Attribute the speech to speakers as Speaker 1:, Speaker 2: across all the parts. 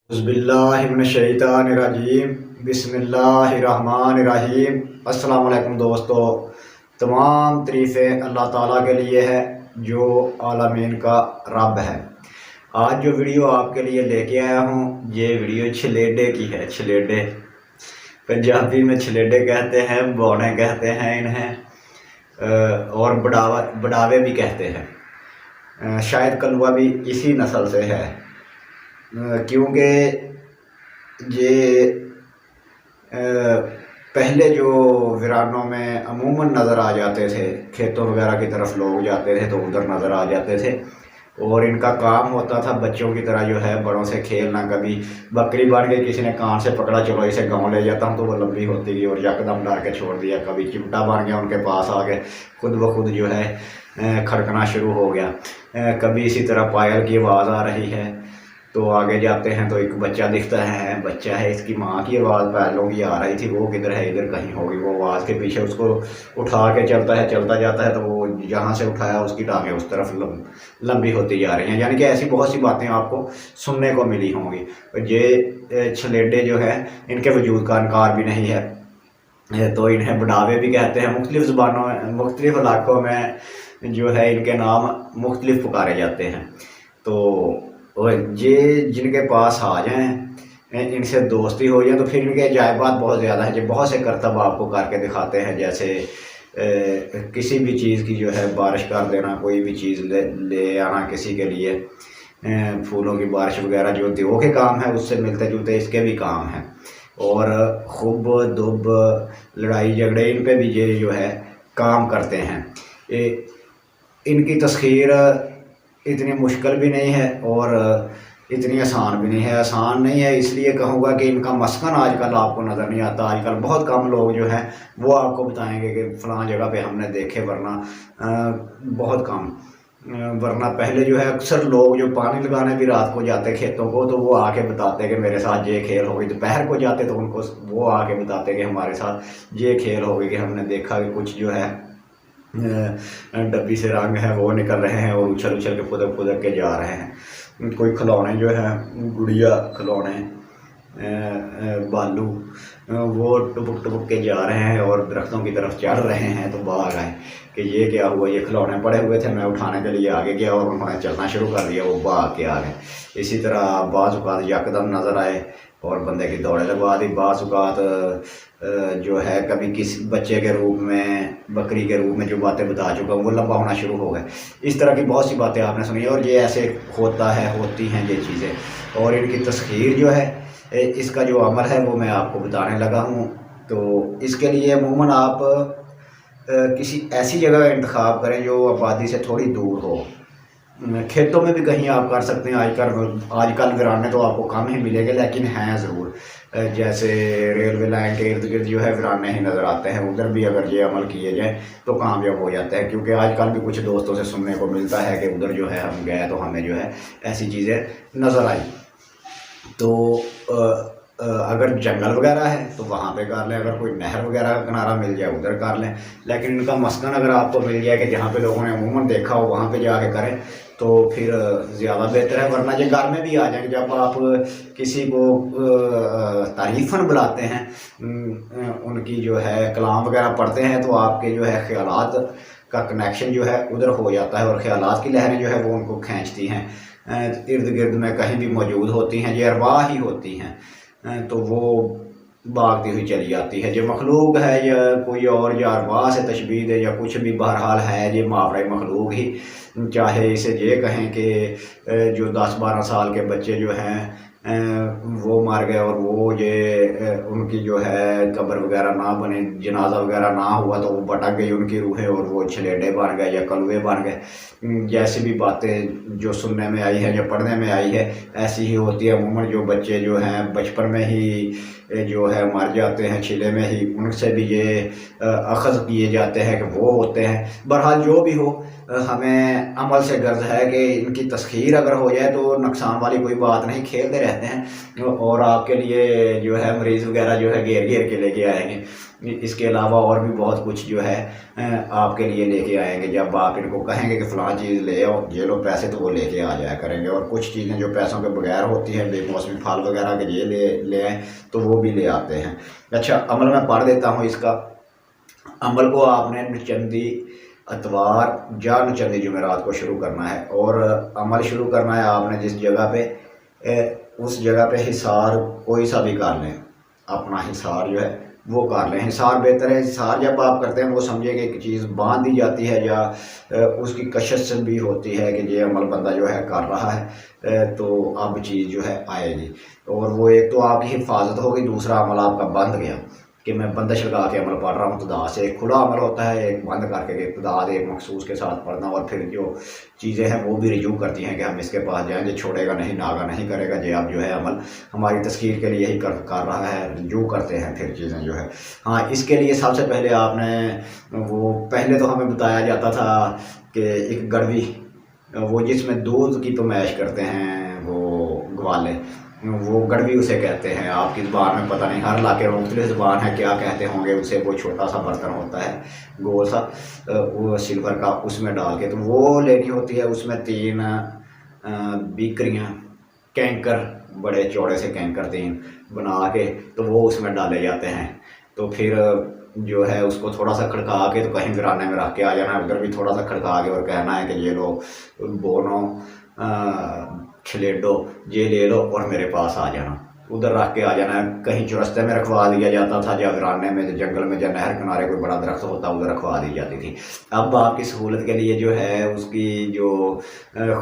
Speaker 1: बिस्मिल्लाहिर्रहमानिर्रहीम बिस्मिल्लाहिर्रहमानिर्रहीम। अस्सलाम वालेकुम दोस्तों, तमाम तारीफ़ें अल्लाह ताला के लिए है जो आलमीन का रब है। आज जो वीडियो आपके लिए लेके आया हूँ ये वीडियो छलेडे की है। छलेडे पंजाबी में छलेडे कहते हैं, बौने कहते हैं इन्हें, और बड़ावे भी कहते हैं। शायद कलवा भी इसी नस्ल से है, क्योंकि ये पहले जो वीरानों में अमूमन नज़र आ जाते थे, खेतों वगैरह की तरफ लोग जाते थे तो उधर नज़र आ जाते थे। और इनका काम होता था बच्चों की तरह जो है बड़ों से खेलना। कभी बकरी बन के किसी ने कान से पकड़ा, चलो इसे गाँव ले जाता हूँ, तो वो लंबी होती गई और यकदम डाल के छोड़ दिया। कभी चिमटा बन गया, उनके पास आ गए, खुद ब खुद जो है खड़कना शुरू हो गया। कभी इसी तरह पायल की आवाज़ आ रही है तो आगे जाते हैं तो एक बच्चा दिखता है, बच्चा है, इसकी माँ की आवाज़ पैरों की आ रही थी, वो किधर है, इधर कहीं होगी। वो आवाज़ के पीछे उसको उठा के चलता है, चलता जाता है तो वो जहाँ से उठाया उसकी टांगें उस तरफ लंबी होती जा रही हैं। यानी कि ऐसी बहुत सी बातें आपको सुनने को मिली होंगी। ये छलेडे जो है इनके वजूद का इनकार भी नहीं है, तो इन्हें बड़ावे भी कहते हैं। मुख्तलिफ़ ज़ुबानों में, मुख्तलिफ़ इलाक़ों में जो है इनके नाम मुख्तलिफ पुकारे जाते हैं। तो ये जिनके पास आ जाएं, इनसे दोस्ती हो जाए तो फिर इनके अजायबात बहुत ज़्यादा है। जो बहुत से करतब आपको करके दिखाते हैं, जैसे किसी भी चीज़ की जो है बारिश कर देना, कोई भी चीज़ ले आना किसी के लिए, फूलों की बारिश वगैरह जो देवों के काम है उससे मिलते जुलते इसके भी काम हैं। और खूब दुब लड़ाई झगड़े इन पे भी ये जो है काम करते हैं। इनकी तस्खीर इतनी मुश्किल भी नहीं है और इतनी आसान भी नहीं है। आसान नहीं है इसलिए कहूँगा कि इनका मस्कन आजकल आपको नज़र नहीं आता। आजकल बहुत कम लोग जो हैं वो आपको बताएंगे कि फ़लाँ जगह पे हमने देखे, वरना बहुत कम। वरना पहले जो है अक्सर लोग जो पानी लगाने भी रात को जाते खेतों को तो वो आके बताते कि मेरे साथ ये खेल हो गई। दोपहर को जाते तो उनको वो आके बताते कि हमारे साथ ये खेल हो गई, कि हमने देखा कि कुछ जो है डब्बी से रंग है वो निकल रहे हैं और उछल उछल के फुदक फुदक के जा रहे हैं। कोई खिलौने जो हैं, गुड़िया खिलौने, बालू, वो टुबुक टुबुक के जा रहे हैं और दरख्तों की तरफ चढ़ रहे हैं। तो भाग आए कि ये क्या हुआ, ये खिलौने पड़े हुए थे, मैं उठाने के लिए आगे गया और उन्होंने चलना शुरू कर दिया, वो भाग के आ गए। इसी तरह बाज़ औक़ात यकदम नज़र आए और बंदे की दौड़े लगवा दी। बाज़ औक़ात जो है कभी किसी बच्चे के रूप में, बकरी के रूप में जो बातें बता चुका हूँ वो लंबा होना शुरू हो गए। इस तरह की बहुत सी बातें आपने सुनी और ये ऐसे होता है, होती हैं ये चीज़ें। और इनकी तस्खीर जो है, इसका जो अमल है वो मैं आपको बताने लगा हूँ। तो इसके लिए अमूमन आप किसी ऐसी जगह का इंतखाब करें जो आबादी से थोड़ी दूर हो। खेतों में भी कहीं आप कर सकते हैं। आजकल वीराने तो आपको कम ही मिलेंगे, लेकिन हैं ज़रूर। जैसे रेलवे लाइन के इर्द गिर्द जो है वीराने ही नज़र आते हैं, उधर भी अगर ये अमल किए जाए तो कामयाब हो जाते हैं। क्योंकि आजकल भी कुछ दोस्तों से सुनने को मिलता है कि उधर जो है हम गए तो हमें जो है ऐसी चीज़ें नज़र आई। तो अगर जंगल वगैरह है तो वहाँ पे कर लें, अगर कोई नहर वगैरह का किनारा मिल जाए उधर कर लें। लेकिन इनका मस्कन अगर आपको मिल जाए कि जहाँ पे लोगों ने अमूमन देखा हो वहाँ पे जाके करें तो फिर ज़्यादा बेहतर है। वरना ये घर में भी आ जाएंगे। जब आप किसी को तारीफ़न बुलाते हैं, उनकी जो है कलाम वगैरह पढ़ते हैं, तो आपके जो है ख़यालात का कनेक्शन जो है उधर हो जाता है और ख़यालात की लहरें जो है वो उनको खींचती हैं, इर्द गिर्द में कहीं भी मौजूद होती हैं, ये अरवाह ही होती हैं। तो वो भागती हुई चली जाती है। जो मखलूक है या कोई और, या अरवाह से तशबीह है या कुछ भी, बहरहाल है ये मावरे मखलूक ही। चाहे इसे ये कहें कि जो 10-12 साल के बच्चे जो हैं वो मर गए और वो ये उनकी जो है कब्र वगैरह ना बने, जनाजा वगैरह ना हुआ तो वो भटक गई उनकी रूहें और वो छलेडे बन गए या कलवे बन गए। जैसी भी बातें जो सुनने में आई है या पढ़ने में आई है ऐसी ही होती है। अमूमन जो बच्चे जो हैं बचपन में ही जो है मर जाते हैं, छिले में ही, उनसे भी ये अखज़ किए जाते हैं कि वो होते हैं। बहरहाल जो भी हो, हमें अमल से गर्ज है कि इनकी तस्खीर अगर हो जाए तो नुकसान वाली कोई बात नहीं, खेलते रहते हैं और आपके लिए जो है मरीज़ वगैरह जो है घेर घेर के लेके आएंगे। इसके अलावा और भी बहुत कुछ जो है आपके लिए लेके आएंगे। जब आप इनको कहेंगे कि फ़लाँ चीज़ ले आओ, ये लो पैसे, तो वो लेके आ जाया करेंगे। और कुछ चीज़ें जो पैसों के बगैर होती हैं, बेमौसमी फल वगैरह के ये ले आएँ तो वो भी ले आते हैं। अच्छा, अमल मैं पढ़ देता हूँ इसका। अमल को आपने नचंदी अतवार या नचंदी जुमेरात को शुरू करना है, और अमल शुरू करना है आपने जिस जगह पे उस जगह पे हिसार कोई सा भी कर लें, अपना हिसार जो है वो कर लें। हिसार बेहतर है। हिसार जब आप करते हैं वो समझिए कि एक चीज़ बांध दी जाती है या उसकी कशिश भी होती है कि ये अमल बंदा जो है कर रहा है, तो अब चीज़ जो है आएगी। और वो एक तो आपकी हिफाजत होगी, दूसरा अमल आपका बंद गया कि मैं बंदिश लगा के अमल पढ़ रहा हूँ। तदा से एक खुला अमल होता है, एक बंद करके तदाद एक मखसूस के साथ पढ़ना, और फिर जो चीज़ें हैं वो भी रिजू करती हैं कि हम इसके पास जाएंगे, छोड़ेगा नहीं, नागा नहीं करेगा, ये अब जो है अमल हमारी तस्कीर के लिए ही कर रहा है, रिजू करते हैं फिर चीज़ें जो है। हाँ, इसके लिए सबसे पहले आपने वो पहले तो हमें बताया जाता था कि एक गड़वी, वो जिसमें दूध की पैमाइश करते हैं वो ग्वाले, वो गड़वी उसे कहते हैं। आपकी ज़ुबान में पता नहीं, हर इलाके में मुख्तलिफ ज़ुबान है, क्या कहते होंगे उसे। वो छोटा सा बर्तन होता है गोल सा, वो सिल्वर का, उसमें डाल के तो वो लेनी होती है। उसमें 3 बीकरियाँ, कैंकर, बड़े चौड़े से कैंकर 3 बना के तो वो उसमें डाले जाते हैं। तो फिर जो है उसको थोड़ा सा खड़का के तो कहीं वीराने में रख के आ जाना है, उधर भी थोड़ा सा खड़का के और कहना है कि ये लो बोनो छलेडो, ये ले लो और मेरे पास आ जाना। उधर रख के आ जाना है। कहीं चौरस्ते में रखवा दिया जाता था, या वीराने में, जंगल में, या नहर किनारे कोई बड़ा दरख्त होता उधर रखवा दी जाती थी। अब आपकी सहूलत के लिए जो है उसकी जो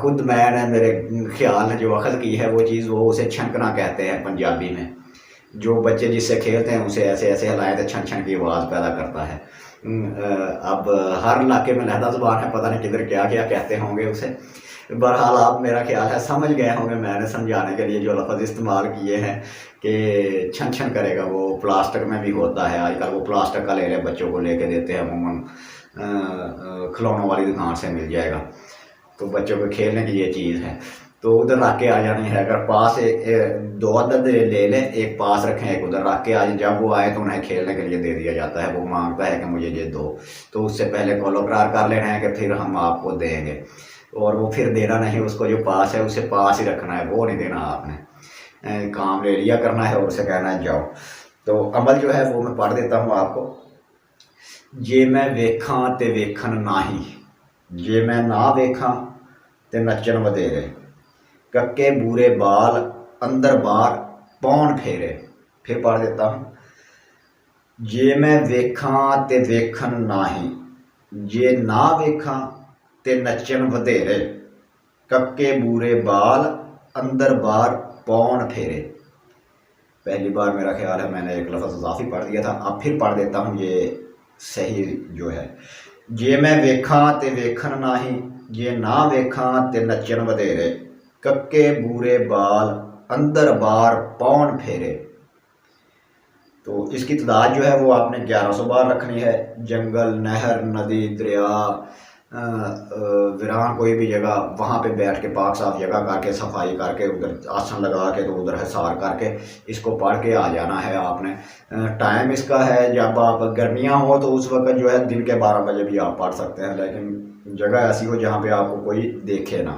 Speaker 1: खुद मैंने मेरे ख्याल ने जो अखज़ की है वो चीज़, वो उसे छनकना कहते हैं पंजाबी में। जो बच्चे जिससे खेलते हैं उसे ऐसे ऐसे हिलाएं तो छन छन की आवाज़ पैदा करता है। अब हर इलाके में लहदा ज़ुबान है, पता नहीं किधर क्या क्या कहते होंगे उसे। बहरहाल आप मेरा ख्याल है समझ गए होंगे मैंने समझाने के लिए जो लफ्ज़ इस्तेमाल किए हैं कि छन छन करेगा। वो प्लास्टिक में भी होता है आजकल, वो प्लास्टिक का ले रहे बच्चों को लेके देते हैं, अमूमन खिलौनों वाली दुकान से मिल जाएगा। तो बच्चों को खेलने की ये चीज़ है, तो उधर रख के आ जानी है। अगर पास 2 अदद ले लें, एक पास रखें, एक उधर रख के आ जाए। जब वो आए तो उन्हें खेलने के लिए दे दिया जाता है। वो मांगता है कि मुझे ये दो, तो उससे पहले कॉलो करार कर लेना है कि फिर हम आपको देंगे। और वो फिर देना नहीं, उसको जो पास है उसे पास ही रखना है, वो नहीं देना आपने। काम ले लिया करना है और उसे कहना है जाओ। तो अमल जो है वो मैं पढ़ देता हूँ आपको। जे मैं वेखां ते वेखन नाही, जे मैं ना वेखां ते नचन वधेरे, कक्के बूरे बाल अंदर बार पौन फेरे। फिर पढ़ देता हूँ। जे मैं वेखां ते वेखन नाही, जे ना वेखां ते नचन वधेरे, कक्के बूरे बाल अंदर बार पौन फेरे। पहली बार मेरा ख्याल है मैंने एक लफ्ज़ इजाफी पढ़ दिया था, अब फिर पढ़ देता हूँ ये सही जो है। जे मैं वेखां ते वेखन नाही, जे ना वेखां ते नचन वधेरे, कक्के बूरे बाल अंदर बार पौन फेरे। तो इसकी तादाद जो है वो आपने 1100 बार रखनी है। जंगल, नहर, नदी, दरिया, वीरान कोई भी जगह, वहाँ पे बैठ के पाक साफ जगह करके, सफाई करके, उधर आसन लगा के, तो उधर हिसार करके इसको पढ़ के आ जाना है आपने। टाइम इसका है, जब आप गर्मियाँ हो तो उस वक्त जो है दिन के 12 बजे भी आप पढ़ सकते हैं, लेकिन जगह ऐसी हो जहाँ पे आपको कोई देखे ना,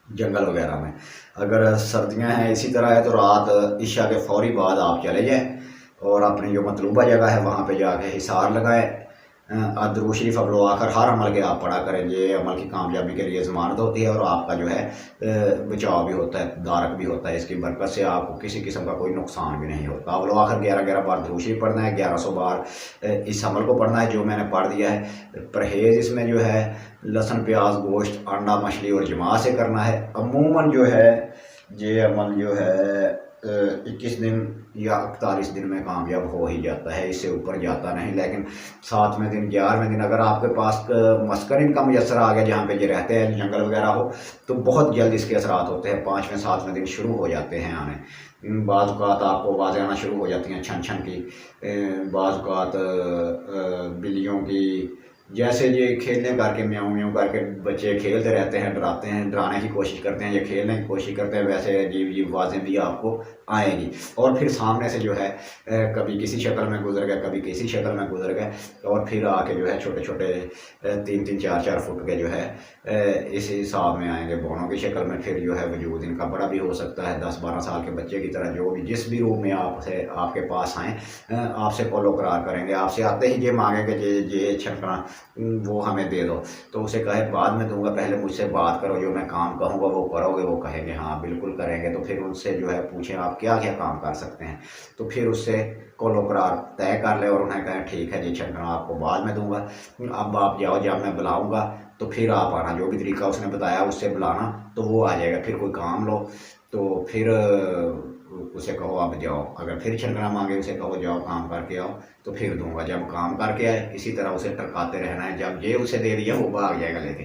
Speaker 1: जंगल वगैरह में। अगर सर्दियाँ हैं इसी तरह है तो रात इशा के फौरी बाद आप चले जाएँ और अपनी जो मतलूबा जगह है वहाँ पे जाके हिसार लगाएं। दुरूद शरीफ अव्वल आखिर हर अमल के आप पढ़ा करें, ये अमल की कामयाबी के लिए ज़मानत होती है और आपका जो है बचाव भी होता है, दारक भी होता है। इसकी बरकत से आपको किसी किस्म का कोई नुकसान भी नहीं होता। अव्वल आखिर 11 बार दुरूद शरीफ पढ़ना है, 1100 बार इस अमल को पढ़ना है जो मैंने पढ़ दिया है। परहेज़ इसमें जो है लहसुन, प्याज, गोश्त, अंडा, मछली और जमात से करना है। अमूमन जो है ये अमल जो है 21 दिन या 41 दिन में कामयाब हो ही जाता है, इससे ऊपर जाता नहीं। लेकिन 7वें दिन, 11वें दिन अगर आपके पास मस्कन इनका मुयसर आ गया जहाँ पे ये रहते हैं, जंगल वगैरह हो, तो बहुत जल्द इसके असरात होते हैं। 5वें 7वें दिन शुरू हो जाते हैं आने। बाज़ औक़ात आपको आवाज़ें आना शुरू हो जाती हैं छन छन की, बाज़ औक़ात बिल्लियों की, जैसे ये खेलने करके म्याऊं म्याऊं करके बच्चे खेलते रहते हैं, डराते हैं, डराने की कोशिश करते हैं, ये खेलने की कोशिश करते हैं, वैसे अजीब अजीब आवाज़ें भी आपको आएंगी। और फिर सामने से जो है कभी किसी शक्ल में गुजर गए, कभी किसी शक्ल में गुजर गए, और फिर आके जो है छोटे छोटे 3-3 4-4 फुट के जो है इस हिसाब में आएंगे बोनों की शक्ल में। फिर जो है वजूद इनका बड़ा भी हो सकता है, 10-12 साल के बच्चे की तरह। जो भी जिस भी रूप में आपसे आपके पास आएँ, आपसे कॉलो करार करेंगे, आपसे आते ही ये मांगेंगे ये छटकना वो हमें दे दो। तो उसे कहे बाद में दूंगा, पहले मुझसे बात करो, जो मैं काम कहूँगा वो करोगे? वो कहेंगे हाँ बिल्कुल करेंगे। तो फिर उनसे जो है पूछें आप क्या क्या काम कर सकते हैं, तो फिर उससे कॉलो करार तय कर ले और उन्हें कहें ठीक है जी छटकना आपको बाद में दूंगा, अब आप जाओ, जब मैं बुलाऊंगा तो फिर आप आना, जो भी तरीका उसने बताया उससे बुलाना, तो वो आ जाएगा। फिर कोई काम लो तो फिर उसे कहो आप जाओ, अगर फिर छलकना मांगे उसे कहो जाओ काम करके आओ, तो फिर दूंगा। जब काम करके आए इसी तरह उसे टरकाते रहना है, जब ये उसे दे दिया वो भाग जाएगा लेके।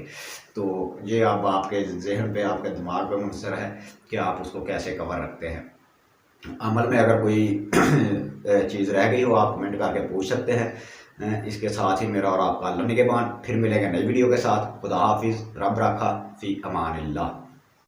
Speaker 1: तो ये अब आपके जहन पे, आपके दिमाग पे मुनसर है कि आप उसको कैसे कवर रखते हैं। अमल में अगर कोई चीज़ रह गई हो आप कमेंट करके पूछ सकते हैं। इसके साथ ही मेरा और आपका अल्लाह निगहबान, फिर मिलेंगे नई वीडियो के साथ। खुदा हाफिज़, रब रखा, फ़ी अमानिल्लाह।